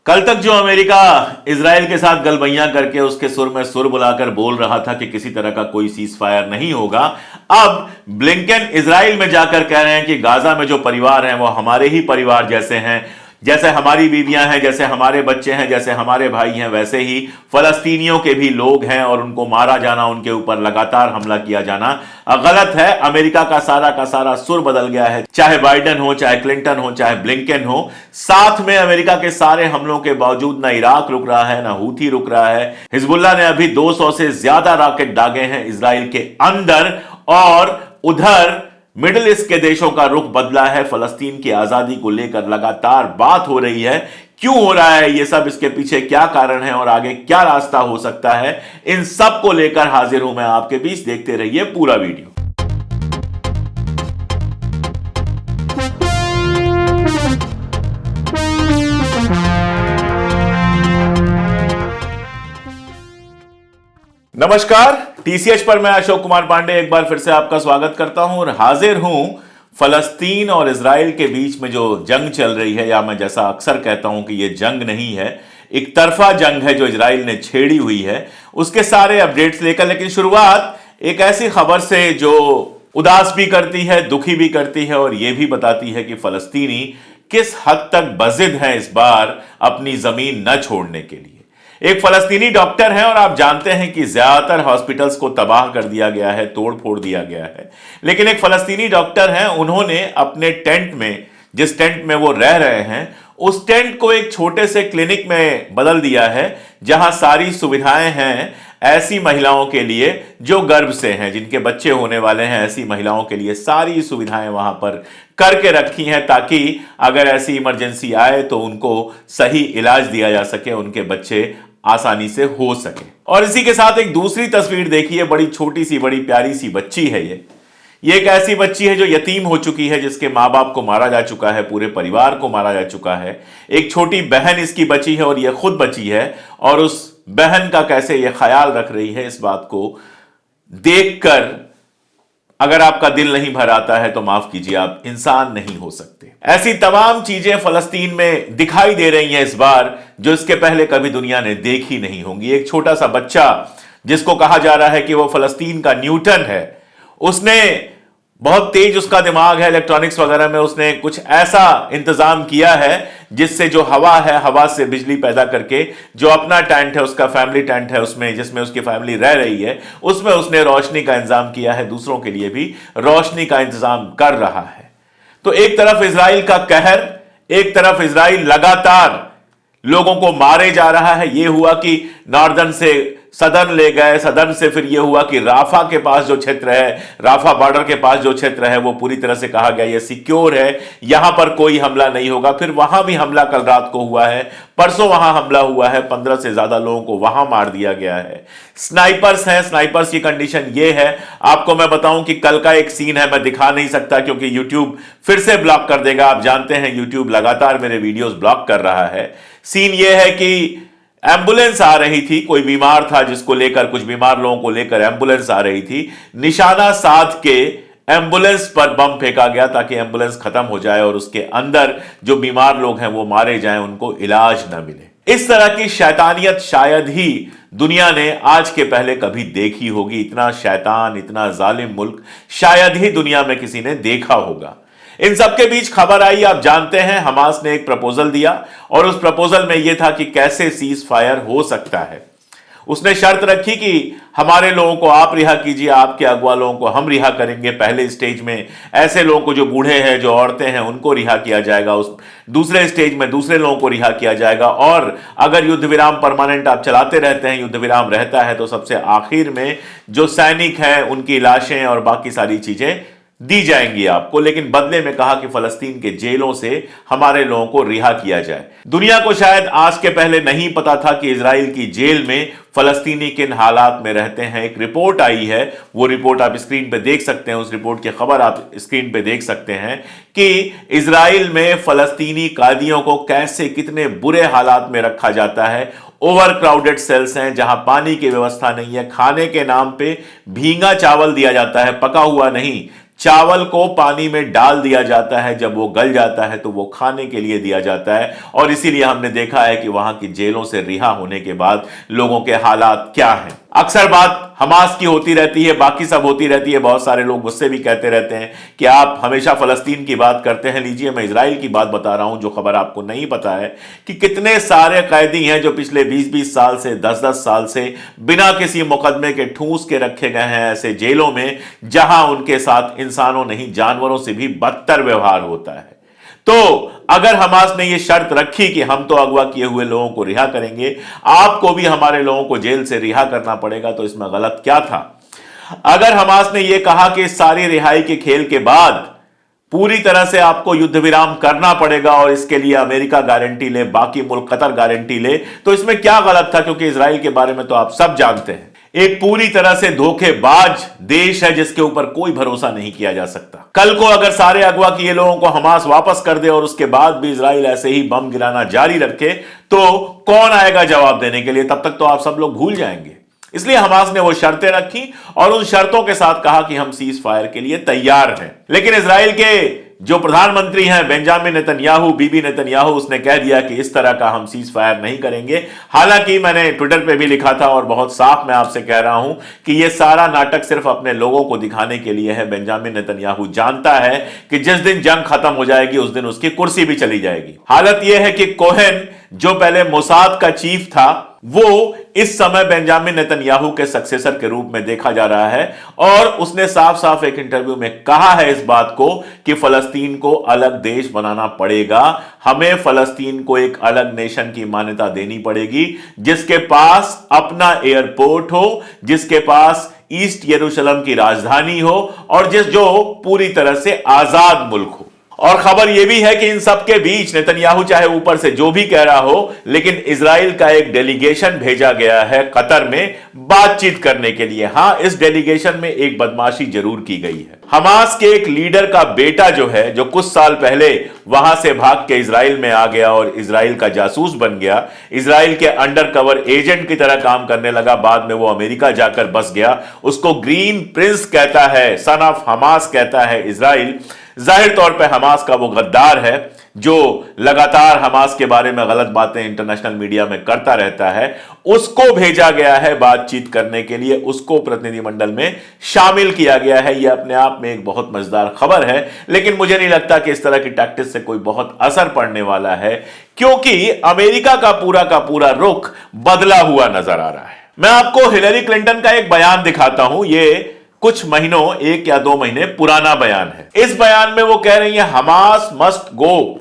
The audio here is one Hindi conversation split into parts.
कल तक जो अमेरिका इजराइल के साथ गलबैयां करके उसके सुर में सुर बुलाकर बोल रहा था कि किसी तरह का कोई सीज फायर नहीं होगा, अब ब्लिंकन इजराइल में जाकर कह रहे हैं कि गाजा में जो परिवार हैं वो हमारे ही परिवार जैसे हैं। जैसे हमारी बीवियां हैं, जैसे हमारे बच्चे हैं, जैसे हमारे भाई हैं, वैसे ही फलस्तीनियों के भी लोग हैं और उनको मारा जाना, उनके ऊपर लगातार हमला किया जाना गलत है। अमेरिका का सारा सुर बदल गया है, चाहे बाइडेन हो, चाहे क्लिंटन हो, चाहे ब्लिंकन हो। साथ में अमेरिका के सारे हमलों के बावजूद ना इराक रुक रहा है, ना हूथी रुक रहा है। हिजबुल्लाह ने अभी 200 से ज्यादा रॉकेट दागे हैं इजराइल के अंदर, और उधर मिडिल ईस्ट के देशों का रुख बदला है। फलस्तीन की आजादी को लेकर लगातार बात हो रही है। क्यों हो रहा है ये सब, इसके पीछे क्या कारण है और आगे क्या रास्ता हो सकता है, इन सब को लेकर हाजिर हूं मैं आपके बीच। देखते रहिए पूरा वीडियो। नमस्कार, टीसीएच पर मैं अशोक कुमार पांडे एक बार फिर से आपका स्वागत करता हूं और हाजिर हूं फलस्तीन और इजराइल के बीच में जो जंग चल रही है, या मैं जैसा अक्सर कहता हूं कि यह जंग नहीं है, एक तरफा जंग है जो इजराइल ने छेड़ी हुई है, उसके सारे अपडेट्स लेकर। लेकिन शुरुआत एक ऐसी खबर से जो उदास भी करती है, दुखी भी करती है और यह भी बताती है कि फलस्तीनी किस हद तक बजिद हैं इस बार अपनी जमीन न छोड़ने के लिए। एक फलस्तीनी डॉक्टर है और आप जानते हैं कि ज्यादातर हॉस्पिटल्स को तबाह कर दिया गया है, तोड़ फोड़ दिया गया है। लेकिन एक फलस्तीनी डॉक्टर हैं, उन्होंने अपने टेंट में, जिस टेंट में वो रह रहे हैं, उस टेंट को एक छोटे से क्लिनिक में बदल दिया है, जहां सारी सुविधाएं हैं ऐसी महिलाओं के लिए जो गर्भ से हैं, जिनके बच्चे होने वाले हैं। ऐसी महिलाओं के लिए सारी सुविधाएं वहां पर करके रखी हैं, ताकि अगर ऐसी इमरजेंसी आए तो उनको सही इलाज दिया जा सके, उनके बच्चे आसानी से हो सके। और इसी के साथ एक दूसरी तस्वीर देखिए, बड़ी छोटी सी, बड़ी प्यारी सी बच्ची है ये एक ऐसी बच्ची है जो यतीम हो चुकी है, जिसके माँ बाप को मारा जा चुका है, पूरे परिवार को मारा जा चुका है। एक छोटी बहन इसकी बची है और ये खुद बची है, और उस बहन का कैसे ये ख्याल रख रही है, इस बात को देखकर अगर आपका दिल नहीं भर आता है तो माफ कीजिए, आप इंसान नहीं हो सकते। ऐसी तमाम चीजें फलस्तीन में दिखाई दे रही हैं इस बार, जो इसके पहले कभी दुनिया ने देखी नहीं होंगी। एक छोटा सा बच्चा जिसको कहा जा रहा है कि वो फलस्तीन का न्यूटन है, उसने बहुत तेज उसका दिमाग है इलेक्ट्रॉनिक्स वगैरह में, उसने कुछ ऐसा इंतजाम किया है जिससे जो हवा है, हवा से बिजली पैदा करके जो अपना टेंट है, उसका फैमिली टेंट है, उसमें जिसमें उसकी फैमिली रह रही है, उसमें उसने रोशनी का इंतजाम किया है, दूसरों के लिए भी रोशनी का इंतजाम कर रहा है। तो एक तरफ इजराइल का कहर, एक तरफ इजराइल लगातार लोगों को मारे जा रहा है। यह हुआ कि नॉर्दर्न से सदर्न ले गए, सदर्न से फिर यह हुआ कि राफा के पास जो क्षेत्र है, राफा बॉर्डर के पास जो क्षेत्र है, वो पूरी तरह से कहा गया यह सिक्योर है, यहां पर कोई हमला नहीं होगा। फिर वहां भी हमला कल रात को हुआ है, परसों वहां हमला हुआ है, 15 से ज्यादा लोगों को वहां मार दिया गया है। स्नाइपर्स हैं, स्नाइपर्स की कंडीशन यह है, आपको मैं बताऊं कि कल का एक सीन है, मैं दिखा नहीं सकता क्योंकि यूट्यूब फिर से ब्लॉक कर देगा। आप जानते हैं यूट्यूब लगातार मेरे वीडियोस ब्लॉक कर रहा है। सीन यह है कि एम्बुलेंस आ रही थी, कोई बीमार था जिसको लेकर, कुछ बीमार लोगों को लेकर एम्बुलेंस आ रही थी। निशाना साध के एम्बुलेंस पर बम फेंका गया ताकि एम्बुलेंस खत्म हो जाए और उसके अंदर जो बीमार लोग हैं वो मारे जाएं, उनको इलाज न मिले। इस तरह की शैतानियत शायद ही दुनिया ने आज के पहले कभी देखी होगी। इतना शैतान, इतना जालिम मुल्क शायद ही दुनिया में किसी ने देखा होगा। इन सबके बीच खबर आई, आप जानते हैं, हमास ने एक प्रपोजल दिया और उस प्रपोजल में यह था कि कैसे सीज फायर हो सकता है। उसने शर्त रखी कि हमारे लोगों को आप रिहा कीजिए, आपके अगवा लोगों को हम रिहा करेंगे। पहले स्टेज में ऐसे लोगों को जो बूढ़े हैं, जो औरतें हैं, उनको रिहा किया जाएगा। उस दूसरे स्टेज में दूसरे लोगों को रिहा किया जाएगा। और अगर युद्ध विराम परमानेंट आप चलाते रहते हैं, युद्ध विराम रहता है, तो सबसे आखिर में जो सैनिक हैं उनकी लाशें और बाकी सारी चीजें दी जाएंगी आपको। लेकिन बदले में कहा कि फलस्तीन के जेलों से हमारे लोगों को रिहा किया जाए। दुनिया को शायद आज के पहले नहीं पता था कि इजराइल की जेल में फलस्तीनी किन हालात में रहते हैं। एक रिपोर्ट आई है, वो रिपोर्ट आप स्क्रीन पे देख सकते हैं, उस रिपोर्ट की खबर आप स्क्रीन पे देख सकते हैं कि इजराइल में फलस्तीनी कैदियों को कैसे, कितने बुरे हालात में रखा जाता है। ओवर क्राउडेड सेल्स हैं जहां पानी की व्यवस्था नहीं है, खाने के नाम पे भींगा चावल दिया जाता है, पका हुआ नहीं, चावल को पानी में डाल दिया जाता है, जब वो गल जाता है तो वो खाने के लिए दिया जाता है। और इसीलिए हमने देखा है कि वहां की जेलों से रिहा होने के बाद लोगों के हालात क्या हैं। अक्सर बात हमास की होती रहती है, बाकी सब होती रहती है। बहुत सारे लोग मुझसे भी कहते रहते हैं कि आप हमेशा फलस्तीन की बात करते हैं। लीजिए, मैं इजराइल की बात बता रहा हूं, जो खबर आपको नहीं पता है कि कितने सारे कैदी हैं जो पिछले 20-20 साल से, 10-10 साल से बिना किसी मुकदमे के ठूंस के रखे गए हैं ऐसे जेलों में, जहां उनके साथ इंसानों नहीं जानवरों से भी बदतर व्यवहार होता है। तो अगर हमास ने यह शर्त रखी कि हम तो अगवा किए हुए लोगों को रिहा करेंगे, आपको भी हमारे लोगों को जेल से रिहा करना पड़ेगा, तो इसमें गलत क्या था? अगर हमास ने यह कहा कि इस सारी रिहाई के खेल के बाद पूरी तरह से आपको युद्ध विराम करना पड़ेगा और इसके लिए अमेरिका गारंटी ले, बाकी मुल्क कतर गारंटी ले, तो इसमें क्या गलत था? क्योंकि इजराइल के बारे में तो आप सब जानते हैं, एक पूरी तरह से धोखेबाज देश है जिसके ऊपर कोई भरोसा नहीं किया जा सकता। कल को अगर सारे अगवा किए लोगों को हमास वापस कर दे और उसके बाद भी इजराइल ऐसे ही बम गिराना जारी रखे, तो कौन आएगा जवाब देने के लिए? तब तक तो आप सब लोग भूल जाएंगे। इसलिए हमास ने वो शर्तें रखी और उन शर्तों के साथ कहा कि हम सीज फायर के लिए तैयार हैं। लेकिन इजराइल के जो प्रधानमंत्री हैं बेंजामिन नेतन्याहू, बीबी नेतन्याहू, उसने कह दिया कि इस तरह का हम सीज फायर नहीं करेंगे। हालांकि मैंने ट्विटर पे भी लिखा था और बहुत साफ मैं आपसे कह रहा हूं कि यह सारा नाटक सिर्फ अपने लोगों को दिखाने के लिए है। बेंजामिन नेतन्याहू जानता है कि जिस दिन जंग खत्म हो जाएगी उस दिन उसकी कुर्सी भी चली जाएगी। हालत यह है कि कोहेन, जो पहले मोसाद का चीफ था, वो इस समय बेंजामिन नेतन्याहू के सक्सेसर के रूप में देखा जा रहा है और उसने साफ साफ एक इंटरव्यू में कहा है इस बात को कि फलस्तीन को अलग देश बनाना पड़ेगा, हमें फलस्तीन को एक अलग नेशन की मान्यता देनी पड़ेगी, जिसके पास अपना एयरपोर्ट हो, जिसके पास ईस्ट यरूशलेम की राजधानी हो और जो पूरी तरह से आजाद मुल्क हो। और खबर यह भी है कि इन सब के बीच नेतन्याहू चाहे ऊपर से जो भी कह रहा हो, लेकिन इजराइल का एक डेलीगेशन भेजा गया है कतर में बातचीत करने के लिए। हां, इस डेलीगेशन में एक बदमाशी जरूर की गई है। हमास के एक लीडर का बेटा जो है, जो कुछ साल पहले वहां से भाग के इजराइल में आ गया और इजराइल का जासूस बन गया, इजराइल के अंडर कवर एजेंट की तरह काम करने लगा, बाद में वो अमेरिका जाकर बस गया, उसको ग्रीन प्रिंस कहता है, सन ऑफ हमास कहता है इजराइल। जाहिर तौर पे हमास का वो गद्दार है जो लगातार हमास के बारे में गलत बातें इंटरनेशनल मीडिया में करता रहता है। उसको भेजा गया है बातचीत करने के लिए, उसको प्रतिनिधिमंडल में शामिल किया गया है। यह अपने आप में एक बहुत मजेदार खबर है, लेकिन मुझे नहीं लगता कि इस तरह की टैक्टिक्स से कोई बहुत असर पड़ने वाला है, क्योंकि अमेरिका का पूरा रुख बदला हुआ नजर आ रहा है। मैं आपको हिलरी क्लिंटन का एक बयान दिखाता हूं। ये कुछ महीनों, 1 या 2 महीने पुराना बयान है। इस बयान में वो कह रही है हमास मस्ट गो,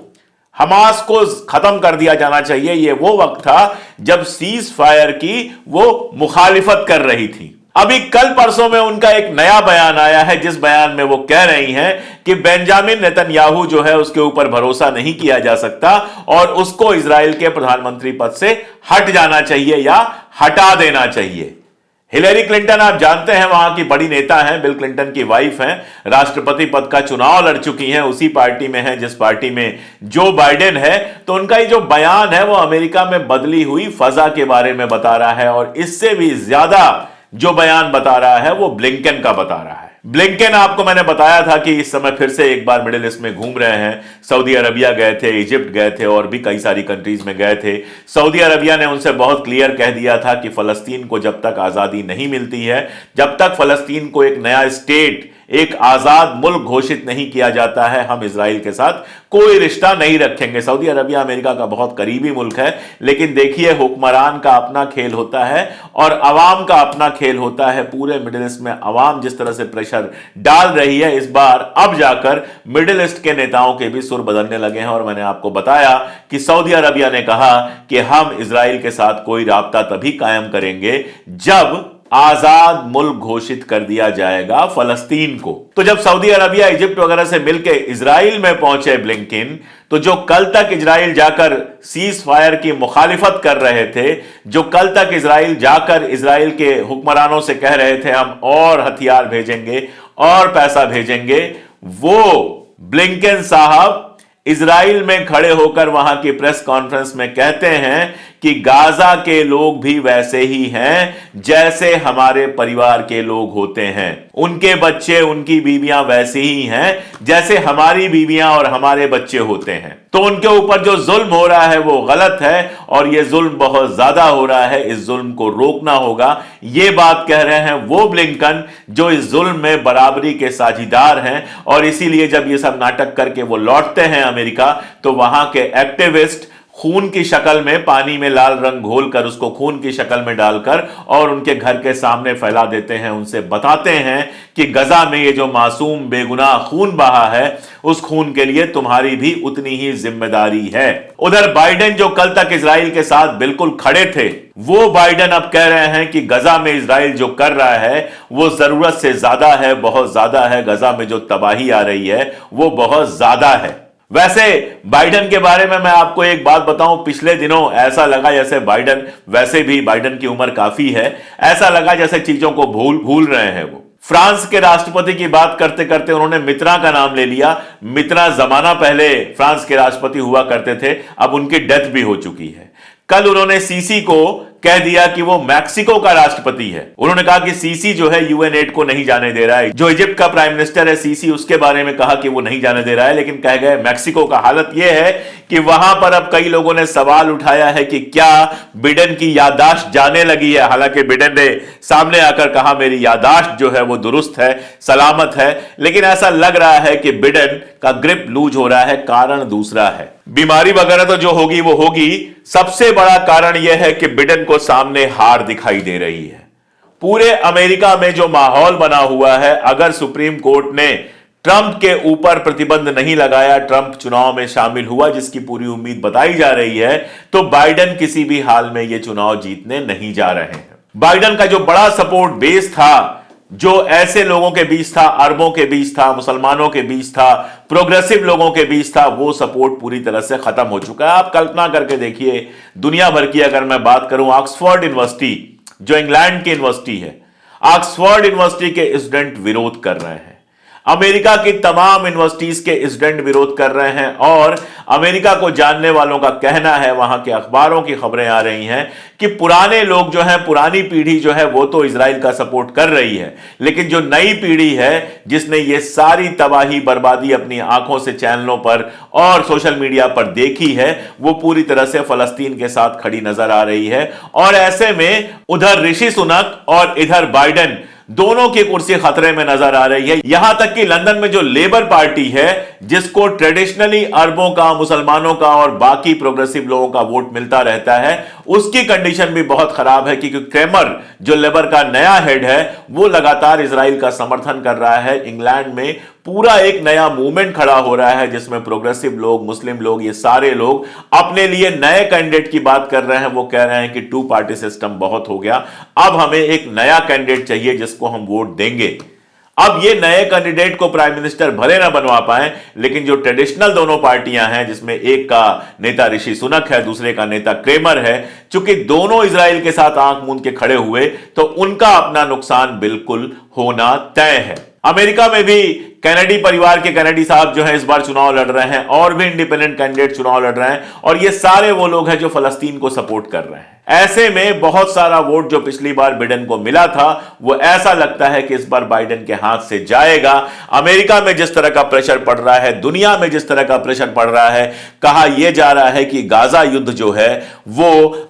हमास को खत्म कर दिया जाना चाहिए। यह वो वक्त था जब सीज फायर की वो मुखालिफत कर रही थी। अभी कल परसों में उनका एक नया बयान आया है, जिस बयान में वो कह रही हैं कि बेंजामिन नेतन्याहू जो है उसके ऊपर भरोसा नहीं किया जा सकता और उसको इजराइल के प्रधानमंत्री पद से हट जाना चाहिए या हटा देना चाहिए। हिलरी क्लिंटन आप जानते हैं वहां की बड़ी नेता हैं, बिल क्लिंटन की वाइफ हैं, राष्ट्रपति पद का चुनाव लड़ चुकी हैं, उसी पार्टी में हैं जिस पार्टी में जो बाइडेन है। तो उनका ये जो बयान है वो अमेरिका में बदली हुई फजा के बारे में बता रहा है और इससे भी ज्यादा जो बयान बता रहा है वो ब्लिंकन का बता रहा है। ब्लिंकन, आपको मैंने बताया था कि इस समय फिर से एक बार मिडिल ईस्ट में घूम रहे हैं। सऊदी अरबिया गए थे, इजिप्ट गए थे और भी कई सारी कंट्रीज में गए थे। सऊदी अरबिया ने उनसे बहुत क्लियर कह दिया था कि फलस्तीन को जब तक आजादी नहीं मिलती है, जब तक फलस्तीन को एक नया स्टेट, एक आजाद मुल्क घोषित नहीं किया जाता है, हम इजराइल के साथ कोई रिश्ता नहीं रखेंगे। सऊदी अरबिया अमेरिका का बहुत करीबी मुल्क है, लेकिन देखिए हुक्मरान का अपना खेल होता है और अवाम का अपना खेल होता है। पूरे मिडिल ईस्ट में अवाम जिस तरह से प्रेशर डाल रही है, इस बार अब जाकर मिडिल ईस्ट के नेताओं के भी सुर बदलने लगे हैं। और मैंने आपको बताया कि सऊदी अरबिया ने कहा कि हम इजराइल के साथ कोई राब्ता तभी कायम करेंगे जब आजाद मुल्क घोषित कर दिया जाएगा फलस्तीन को। तो जब सऊदी अरबिया, इजिप्ट वगैरह से मिलकर इजराइल में पहुंचे ब्लिंकन, तो जो कल तक इजराइल जाकर सीज फायर की मुखालिफत कर रहे थे, जो कल तक इजराइल जाकर इजराइल के हुक्मरानों से कह रहे थे हम और हथियार भेजेंगे और पैसा भेजेंगे, वो ब्लिंकन साहब इजराइल में खड़े होकर वहां की प्रेस कॉन्फ्रेंस में कहते हैं कि गाजा के लोग भी वैसे ही हैं जैसे हमारे परिवार के लोग होते हैं, उनके बच्चे उनकी बीवियां वैसे ही हैं जैसे हमारी बीवियां और हमारे बच्चे होते हैं। तो उनके ऊपर जो जुल्म हो रहा है वो गलत है और ये जुल्म बहुत ज्यादा हो रहा है, इस जुल्म को रोकना होगा। ये बात कह रहे हैं वो ब्लिंकन जो इस जुल्म में बराबरी के साझीदार हैं, और इसीलिए जब ये सब नाटक करके वो लौटते हैं अमेरिका तो वहां के एक्टिविस्ट खून की शक्ल में पानी में लाल रंग घोलकर उसको खून की शक्ल में डालकर और उनके घर के सामने फैला देते हैं, उनसे बताते हैं कि गजा में ये जो मासूम बेगुनाह खून बहा है उस खून के लिए तुम्हारी भी उतनी ही जिम्मेदारी है। उधर बाइडेन जो कल तक इजराइल के साथ बिल्कुल खड़े थे, वो बाइडेन अब कह रहे हैं कि गजा में इजराइल जो कर रहा है वो जरूरत से ज्यादा है, बहुत ज्यादा है। गजा में जो तबाही आ रही है वो बहुत ज्यादा है। वैसे बाइडेन के बारे में मैं आपको एक बात बताऊं, पिछले दिनों ऐसा लगा जैसे बाइडेन, वैसे भी बाइडेन की उम्र काफी है, ऐसा लगा जैसे चीजों को भूल रहे हैं। वो फ्रांस के राष्ट्रपति की बात करते करते उन्होंने मित्रा का नाम ले लिया। मित्रा जमाना पहले फ्रांस के राष्ट्रपति हुआ करते थे, अब उनकी डेथ भी हो चुकी है। कल उन्होंने सीसी को कह दिया कि वो मैक्सिको का राष्ट्रपति है। उन्होंने कहा कि सीसी जो है UN8 को नहीं जाने दे रहा है। जो इजिप्ट का प्राइम मिनिस्टर है सीसी, उसके बारे में कहा कि वो नहीं जाने दे रहा है, लेकिन कह गए मैक्सिको का। हालत यह है कि वहां पर अब कई लोगों ने सवाल उठाया है कि क्या बिडेन की याददाश्त जाने लगी है। हालांकि बिडेन ने सामने आकर कहा मेरी याददाश्त जो है वो दुरुस्त है, सलामत है, लेकिन ऐसा लग रहा है कि बिडेन का ग्रिप लूज हो रहा है। कारण दूसरा है, बीमारी वगैरह तो जो होगी वो होगी, सबसे बड़ा कारण यह है कि बिडेन को सामने हार दिखाई दे रही है। पूरे अमेरिका में जो माहौल बना हुआ है, अगर सुप्रीम कोर्ट ने ट्रंप के ऊपर प्रतिबंध नहीं लगाया, ट्रंप चुनाव में शामिल हुआ जिसकी पूरी उम्मीद बताई जा रही है, तो बाइडेन किसी भी हाल में यह चुनाव जीतने नहीं जा रहे हैं। बाइडेन का जो बड़ा सपोर्ट बेस था, जो ऐसे लोगों के बीच था, अरबों के बीच था, मुसलमानों के बीच था, प्रोग्रेसिव लोगों के बीच था, वो सपोर्ट पूरी तरह से खत्म हो चुका है। आप कल्पना करके देखिए, दुनिया भर की अगर मैं बात करूं, ऑक्सफोर्ड यूनिवर्सिटी जो इंग्लैंड की यूनिवर्सिटी है, ऑक्सफोर्ड यूनिवर्सिटी के स्टूडेंट विरोध कर रहे हैं, अमेरिका की तमाम यूनिवर्सिटीज के स्टूडेंट विरोध कर रहे हैं, और अमेरिका को जानने वालों का कहना है, वहां के अखबारों की खबरें आ रही हैं कि पुराने लोग जो हैं, पुरानी पीढ़ी जो है वो तो इजराइल का सपोर्ट कर रही है, लेकिन जो नई पीढ़ी है जिसने ये सारी तबाही बर्बादी अपनी आंखों से चैनलों पर और सोशल मीडिया पर देखी है, वो पूरी तरह से फलस्तीन के साथ खड़ी नजर आ रही है। और ऐसे में उधर ऋषि सुनक और इधर बाइडेन दोनों की कुर्सी खतरे में नजर आ रही है। यहां तक कि लंदन में जो लेबर पार्टी है, जिसको ट्रेडिशनली अरबों का, मुसलमानों का और बाकी प्रोग्रेसिव लोगों का वोट मिलता रहता है, उसकी कंडीशन भी बहुत खराब है, क्योंकि क्रेमर जो लेबर का नया हेड है वो लगातार इजराइल का समर्थन कर रहा है। इंग्लैंड में पूरा एक नया मूवमेंट खड़ा हो रहा है जिसमें प्रोग्रेसिव लोग, मुस्लिम लोग, ये सारे लोग अपने लिए नए कैंडिडेट की बात कर रहे हैं। वो कह रहे हैं कि 2 पार्टी सिस्टम बहुत हो गया, अब हमें एक नया कैंडिडेट चाहिए जिसको हम वोट देंगे। अब ये नए कैंडिडेट को प्राइम मिनिस्टर भले ना बनवा पाए, लेकिन जो ट्रेडिशनल दोनों पार्टियां हैं, जिसमें एक का नेता ऋषि सुनक है, दूसरे का नेता क्रेमर है, चूंकि दोनों इजराइल के साथ आंख मूंद के खड़े हुए, तो उनका अपना नुकसान बिल्कुल होना तय है। अमेरिका में भी कैनेडी परिवार के कैनेडी साहब जो है इस बार चुनाव लड़ रहे हैं, और भी इंडिपेंडेंट कैंडिडेट चुनाव लड़ रहे हैं, और ये सारे वो लोग हैं जो फलस्तीन को सपोर्ट कर रहे हैं। ऐसे में बहुत सारा वोट जो पिछली बार बिडेन को मिला था, वो ऐसा लगता है कि इस बार बाइडेन के हाथ से जाएगा। अमेरिका में जिस तरह का प्रेशर पड़ रहा है, दुनिया में जिस तरह का प्रेशर पड़ रहा है, कहा यह जा रहा है कि गाजा युद्ध जो है वो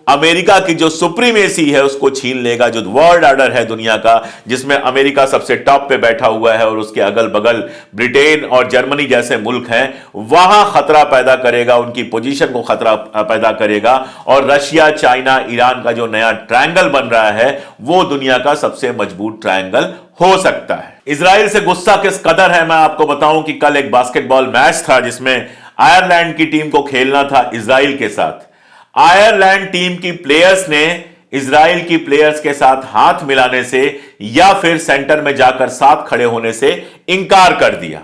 अमेरिका की जो सुप्रीमेसी है उसको छीन लेगा। जो वर्ल्ड ऑर्डर है दुनिया का, जिसमें अमेरिका सबसे टॉप पे बैठा हुआ है और उसके अगल बगल ब्रिटेन और जर्मनी जैसे मुल्क हैं, वहां खतरा पैदा करेगा, उनकी पोजीशन को खतरा पैदा करेगा। और रशिया, चाइना, ईरान का जो नया ट्रायंगल बन रहा है वो दुनिया का सबसे मजबूत ट्रायंगल हो सकता है। इजराइल से गुस्सा किस कदर है मैं आपको बताऊं कि कल एक बास्केटबॉल मैच था जिसमें आयरलैंड की टीम को खेलना था इजराइल के साथ। आयरलैंड टीम की प्लेयर्स ने इजराइल की प्लेयर्स के साथ हाथ मिलाने से या फिर सेंटर में जाकर साथ खड़े होने से इंकार कर दिया।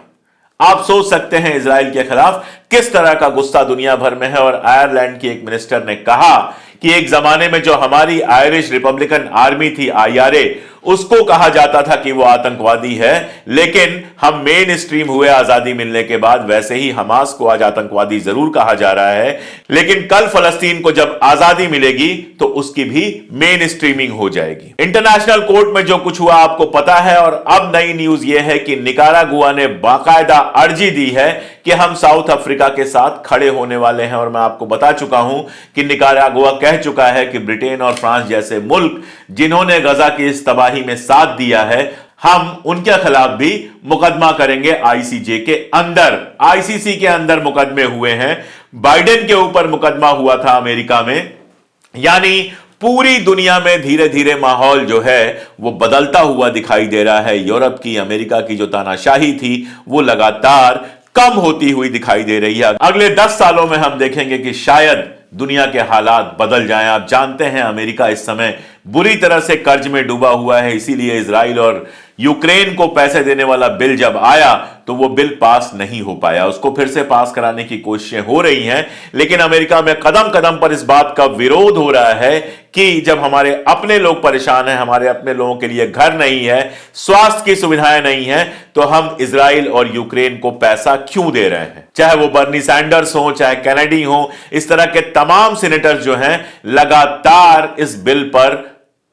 आप सोच सकते हैं इजराइल के खिलाफ किस तरह का गुस्सा दुनिया भर में है। और आयरलैंड की एक मिनिस्टर ने कहा कि एक जमाने में जो हमारी आयरिश रिपब्लिकन आर्मी थी, IRA, उसको कहा जाता था कि वो आतंकवादी है, लेकिन हम मेन स्ट्रीम हुए आजादी मिलने के बाद, वैसे ही हमास को आज आतंकवादी जरूर कहा जा रहा है, लेकिन कल फलस्तीन को जब आजादी मिलेगी तो उसकी भी मेन स्ट्रीमिंग हो जाएगी। इंटरनेशनल कोर्ट में जो कुछ हुआ आपको पता है, और अब नई न्यूज यह है कि निकारागुआ ने बाकायदा अर्जी दी है कि हम साउथ अफ्रीका के साथ खड़े होने वाले हैं। और मैं आपको बता चुका हूं कि निकारागुआ कह चुका है कि ब्रिटेन और फ्रांस जैसे मुल्क जिन्होंने गजा की इस तबाही में साथ दिया है, हम उनके खिलाफ भी मुकदमा करेंगे आईसीजे के अंदर। आईसीसी के अंदर मुकदमे हुए हैं, बाइडेन के ऊपर मुकदमा हुआ था अमेरिका में। यानी पूरी दुनिया में धीरे धीरे माहौल जो है वो बदलता हुआ दिखाई दे रहा है। यूरोप की, अमेरिका की जो तानाशाही थी वो लगातार कम होती हुई दिखाई दे रही है। अगले 10 सालों में हम देखेंगे कि शायद दुनिया के हालात बदल जाएं। आप जानते हैं अमेरिका इस समय बुरी तरह से कर्ज में डूबा हुआ है, इसीलिए इजराइल और यूक्रेन को पैसे देने वाला बिल जब आया तो वो बिल पास नहीं हो पाया। उसको फिर से पास कराने की कोशिशें हो रही हैं, लेकिन अमेरिका में कदम कदम पर इस बात का विरोध हो रहा है कि जब हमारे अपने लोग परेशान हैं, हमारे अपने लोगों के लिए घर नहीं है, स्वास्थ्य की सुविधाएं नहीं है, तो हम इजराइल और यूक्रेन को पैसा क्यों दे रहे हैं। चाहे वो बर्नी सैंडर्स हो, चाहे कैनेडी हो, इस तरह के तमाम सीनेटर्स जो हैं लगातार इस बिल पर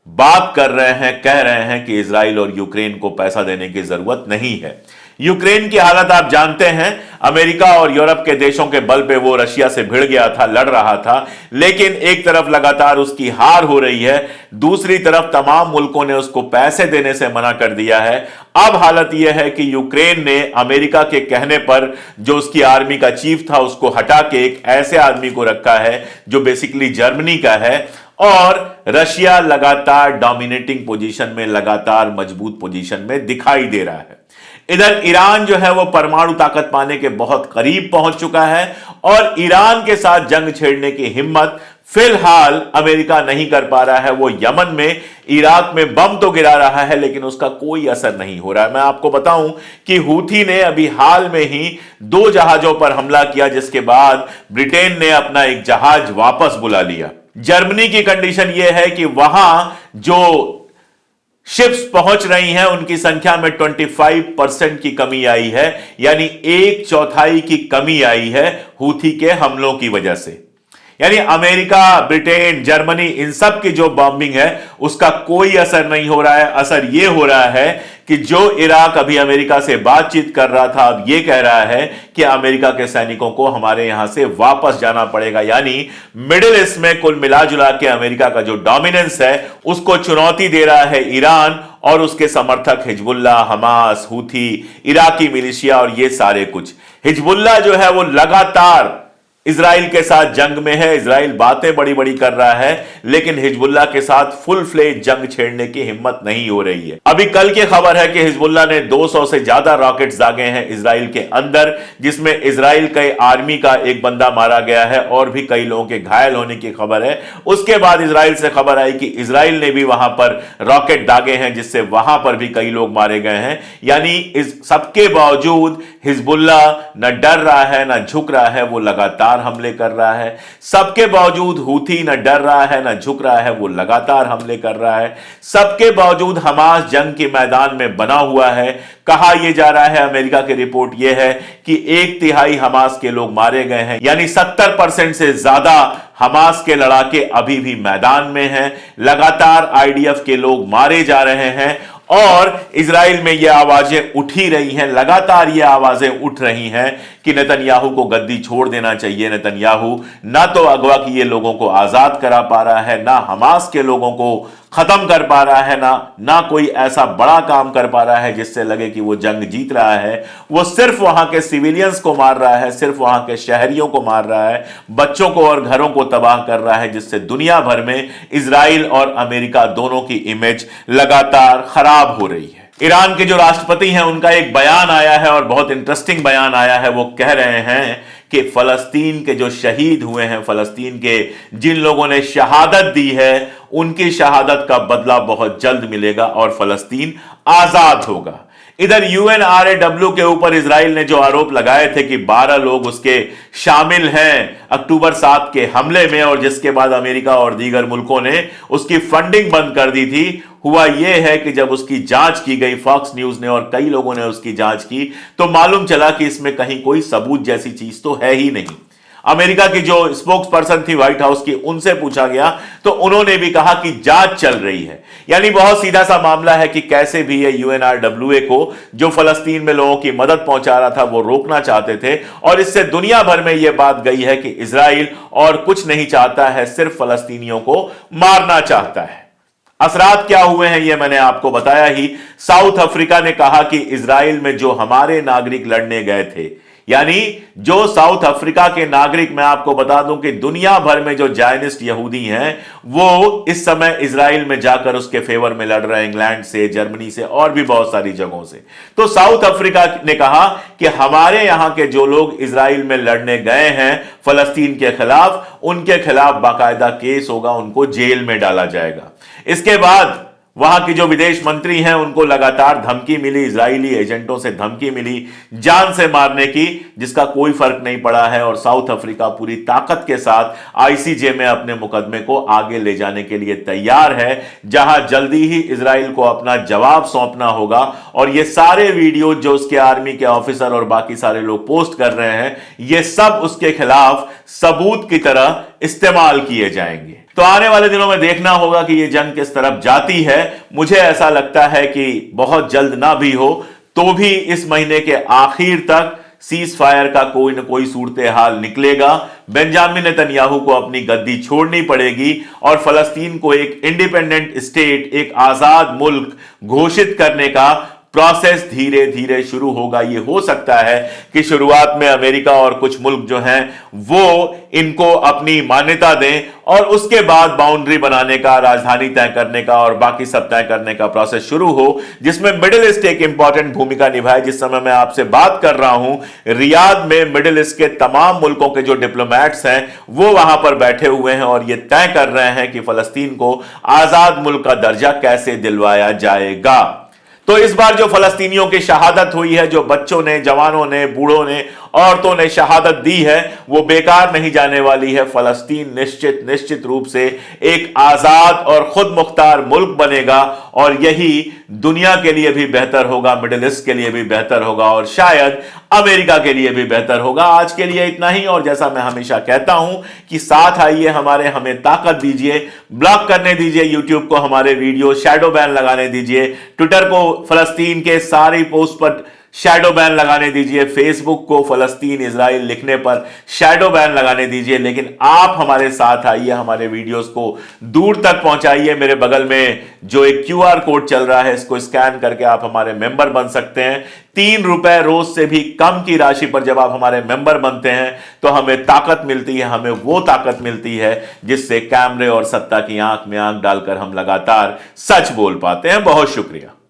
बात कर रहे हैं, कह रहे हैं कि इजराइल और यूक्रेन को पैसा देने की जरूरत नहीं है। यूक्रेन की हालत आप जानते हैं, अमेरिका और यूरोप के देशों के बल पे वो रशिया से भिड़ गया था, लड़ रहा था, लेकिन एक तरफ लगातार उसकी हार हो रही है, दूसरी तरफ तमाम मुल्कों ने उसको पैसे देने से मना कर दिया है। अब हालत यह है कि यूक्रेन ने अमेरिका के कहने पर जो उसकी आर्मी का चीफ था उसको हटा के एक ऐसे आदमी को रखा है जो बेसिकली जर्मनी का है, और रशिया लगातार डोमिनेटिंग पोजीशन में, लगातार मजबूत पोजीशन में दिखाई दे रहा है। इधर ईरान जो है वो परमाणु ताकत पाने के बहुत करीब पहुंच चुका है, और ईरान के साथ जंग छेड़ने की हिम्मत फिलहाल अमेरिका नहीं कर पा रहा है। वो यमन में, इराक में बम तो गिरा रहा है, लेकिन उसका कोई असर नहीं हो रहा है। मैं आपको बताऊं कि हूथी ने अभी हाल में ही 2 जहाजों पर हमला किया, जिसके बाद ब्रिटेन ने अपना एक जहाज वापस बुला लिया। जर्मनी की कंडीशन यह है कि वहां जो शिप्स पहुंच रही हैं उनकी संख्या में 25% की कमी आई है, यानी 1/4 की कमी आई है हूथी के हमलों की वजह से। यानी अमेरिका, ब्रिटेन, जर्मनी, इन सब की जो बॉम्बिंग है उसका कोई असर नहीं हो रहा है। असर यह हो रहा है कि जो इराक अभी अमेरिका से बातचीत कर रहा था, अब यह कह रहा है कि अमेरिका के सैनिकों को हमारे यहां से वापस जाना पड़ेगा। यानी मिडिल ईस्ट में कुल मिलाजुला के अमेरिका का जो डोमिनेंस है उसको चुनौती दे रहा है ईरान और उसके समर्थक Hezbollah, Hamas, Houthi, Iraqi militia और ये सारे कुछ। हिजबुल्लाह जो है वो लगातार इजराइल के साथ जंग में है। इजराइल बातें बड़ी बड़ी कर रहा है, लेकिन हिजबुल्लाह के साथ फुल फ्लेज जंग छेड़ने की हिम्मत नहीं हो रही है। अभी कल की खबर है कि हिजबुल्लाह ने 200 से ज्यादा रॉकेट्स दागे हैं इजराइल के अंदर, जिसमें इजराइल के आर्मी का एक बंदा मारा गया है और भी कई लोगों के घायल होने की खबर है। उसके बाद इजराइल से खबर आई कि इजराइल ने भी वहां पर रॉकेट दागे हैं, जिससे वहां पर भी कई लोग मारे गए हैं। यानी इस सबके बावजूद हिजबुल्लाह न डर रहा है, न झुक रहा है, वो लगातार हमले कर रहा है। सबके बावजूद हूथी न डर रहा है, न झुक रहा है, वो लगातार हमले कर रहा है। सबके बावजूद हमास जंग के मैदान में बना हुआ है। कहा यह जा रहा है, अमेरिका की रिपोर्ट यह है कि 1/3 हमास के लोग मारे गए हैं, यानी 70% से ज्यादा हमास के लड़ाके अभी भी मैदान में हैं। लगातार आईडीएफ के लोग मारे जा रहे हैं और इजराइल में यह आवाजें उठ ही रही हैं, लगातार यह आवाजें उठ रही हैं कि नेतन्याहू को गद्दी छोड़ देना चाहिए। नेतन्याहू ना तो अगवा किए लोगों को आजाद करा पा रहा है, ना हमास के लोगों को खत्म कर पा रहा है, ना कोई ऐसा बड़ा काम कर पा रहा है जिससे लगे कि वो जंग जीत रहा है। वो सिर्फ वहां के सिविलियंस को मार रहा है, सिर्फ वहां के शहरियों को मार रहा है, बच्चों को और घरों को तबाह कर रहा है, जिससे दुनिया भर में इजराइल और अमेरिका दोनों की इमेज लगातार खराब हो रही है। ईरान के जो राष्ट्रपति हैं उनका एक बयान आया है और बहुत इंटरेस्टिंग बयान आया है। वो कह रहे हैं कि फलस्तीन के जो शहीद हुए हैं, फलस्तीन के जिन लोगों ने शहादत दी है, उनकी शहादत का बदला बहुत जल्द मिलेगा और फलस्तीन आजाद होगा। इधर यूएनआरडब्ल्यू के ऊपर इजराइल ने जो आरोप लगाए थे कि 12 लोग उसके शामिल हैं अक्टूबर 7 के हमले में, और जिसके बाद अमेरिका और दीगर मुल्कों ने उसकी फंडिंग बंद कर दी थी, हुआ यह है कि जब उसकी जांच की गई, फॉक्स न्यूज ने और कई लोगों ने उसकी जांच की, तो मालूम चला कि इसमें कहीं कोई सबूत जैसी चीज तो है ही नहीं। अमेरिका की जो स्पोक्स पर्सन थी व्हाइट हाउस की, उनसे पूछा गया तो उन्होंने भी कहा कि जांच चल रही है। यानी बहुत सीधा सा मामला है कि कैसे भी ये यूएनआरडब्ल्यूए को, जो फलस्तीन में लोगों की मदद पहुंचा रहा था, वो रोकना चाहते थे, और इससे दुनिया भर में यह बात गई है कि इजराइल और कुछ नहीं चाहता है, सिर्फ फलस्तीनियों को मारना चाहता है। असरात क्या हुए हैं ये मैंने आपको बताया ही। साउथ अफ्रीका ने कहा कि इजराइल में जो हमारे नागरिक लड़ने गए थे, यानी जो साउथ अफ्रीका के नागरिक, मैं आपको बता दूं कि दुनिया भर में जो जायनिस्ट यहूदी हैं, वो इस समय इजराइल में जाकर उसके फेवर में लड़ रहे हैं, इंग्लैंड से, जर्मनी से और भी बहुत सारी जगहों से। तो साउथ अफ्रीका ने कहा कि हमारे यहां के जो लोग इजराइल में लड़ने गए हैं फलस्तीन के खिलाफ, उनके खिलाफ बाकायदा केस होगा, उनको जेल में डाला जाएगा। इसके बाद वहां की जो विदेश मंत्री हैं, उनको लगातार धमकी मिली, इजरायली एजेंटों से धमकी मिली जान से मारने की, जिसका कोई फर्क नहीं पड़ा है। और साउथ अफ्रीका पूरी ताकत के साथ आईसीजे में अपने मुकदमे को आगे ले जाने के लिए तैयार है, जहां जल्दी ही इजराइल को अपना जवाब सौंपना होगा। और ये सारे वीडियो जो उसके आर्मी के ऑफिसर और बाकी सारे लोग पोस्ट कर रहे हैं, ये सब उसके खिलाफ सबूत की तरह इस्तेमाल किए जाएंगे। तो आने वाले दिनों में देखना होगा कि यह जंग किस तरफ जाती है। मुझे ऐसा लगता है कि बहुत जल्द ना भी हो तो भी इस महीने के आखिर तक सीज फायर का कोई न कोई सूरत हाल निकलेगा। बेंजामिन नेतन्याहू को अपनी गद्दी छोड़नी पड़ेगी और फलस्तीन को एक इंडिपेंडेंट स्टेट, एक आजाद मुल्क घोषित करने का प्रोसेस धीरे धीरे शुरू होगा। ये हो सकता है कि शुरुआत में अमेरिका और कुछ मुल्क जो हैं वो इनको अपनी मान्यता दें, और उसके बाद बाउंड्री बनाने का, राजधानी तय करने का और बाकी सब तय करने का प्रोसेस शुरू हो, जिसमें मिडिल ईस्ट एक इंपॉर्टेंट भूमिका निभाए। जिस समय मैं आपसे बात कर रहा हूं, रियाद में मिडिल ईस्ट के तमाम मुल्कों के जो डिप्लोमैट्स हैं वो वहां पर बैठे हुए हैं और ये तय कर रहे हैं कि फलस्तीन को आजाद मुल्क का दर्जा कैसे दिलवाया जाएगा। तो इस बार जो फलस्तीनियों की शहादत हुई है, जो बच्चों ने, जवानों ने, बूढ़ों ने, औरतों ने शहादत दी है, वो बेकार नहीं जाने वाली है। फलस्तीन निश्चित रूप से एक आजाद और खुद मुख्तार मुल्क बनेगा, और यही दुनिया के लिए भी बेहतर होगा, मिडिल ईस्ट के लिए भी बेहतर होगा, और शायद अमेरिका के लिए भी बेहतर होगा। आज के लिए इतना ही, और जैसा मैं हमेशा कहता हूं कि साथ आइए हमारे, हमें ताकत दीजिए, ब्लॉक करने दीजिए यूट्यूब को, हमारे वीडियो शैडो बैन लगाने दीजिए, ट्विटर को फलस्तीन के सारी पोस्ट पर शैडो बैन लगाने दीजिए, फेसबुक को फलस्तीन इजराइल लिखने पर शैडो बैन लगाने दीजिए। लेकिन आप हमारे साथ आइए, हमारे वीडियोस को दूर तक पहुंचाइए। मेरे बगल में जो एक क्यूआर कोड चल रहा है, इसको स्कैन करके आप हमारे मेंबर बन सकते हैं। 3 रुपए रोज से भी कम की राशि पर जब आप हमारे मेंबर बनते हैं तो हमें ताकत मिलती है, हमें वो ताकत मिलती है जिससे कैमरे और सत्ता की आंख में आंख डालकर हम लगातार सच बोल पाते हैं। बहुत शुक्रिया।